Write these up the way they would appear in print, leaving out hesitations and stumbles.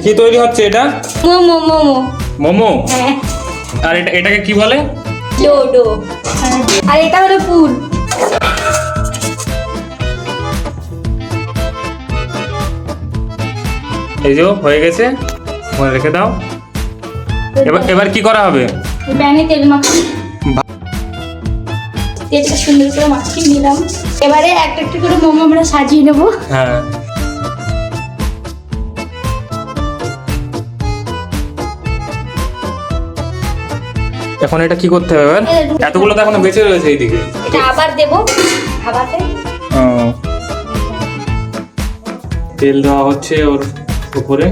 কি তৈরি হচ্ছে এটা? মোমো মোমো। মোমো? হ্যাঁ। আর এটাকে কি বলে? Do do. আর এটা হলো পুর। এই যে হয়ে গেছে, মনে রেখে দাও। এবার কি করা হবে? প্যানে তেল মাখি। তেলটা সুন্দর করে মাখিয়ে নিলাম। এবারে একটা একটা করে মোমো আমরা সাজিয়ে নেবো। হ্যাঁ। এখন এটা কি করতে হবে এবার? এতগুলো তো এখনো বেঁচে রয়েছে এইদিকে। এটা আবার দেবো খাবাতে। ও, তেল দেওয়া হচ্ছে ওর উপরে,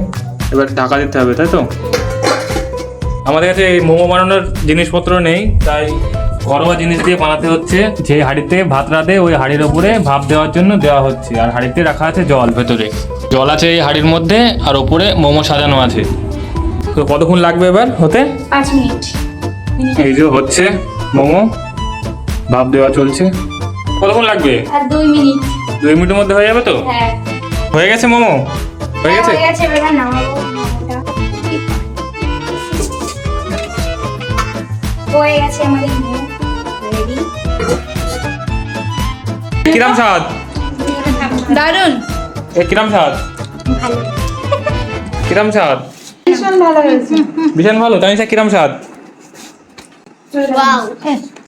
এবার ঢাকা দিতে হবে, তাই তো? আমাদের কাছে এই মোমো বানানোর জিনিসপত্র নেই, তাই ঘরোয়া জিনিস দিয়ে বানাতে হচ্ছে। যে হাঁড়িতে ভাত রাঁধে ওই হাঁড়ির ওপরে ভাপ দেওয়ার জন্য দেওয়া হচ্ছে, আর হাঁড়িতে রাখা আছে জল, ভেতরে জল আছে এই হাঁড়ির মধ্যে, আর ওপরে মোমো সাজানো আছে। তো কতক্ষণ লাগবে এবার হতে? 5 মিনিট। এই যে হচ্ছে মোমো, ভাপ দেওয়া চলছে। কতক্ষণ লাগবে? আর 2 মিনিট। 2 মিনিটের মধ্যে হয়ে যাবে তো? হ্যাঁ। হয়ে গেছে মোমো? হয়ে গেছে? হয়ে গেছে, এবার নামাবো মোমোটা। হয়ে গেছে আমাদের মোমো রেডি। কিরাম স্বাদ? দারুন। কিরাম স্বাদ? ভালো। কিরাম স্বাদ? ভীষণ ভালো হয়েছে। ভীষণ ভালো। তানিশা, কিরাম স্বাদ? ওয়াও।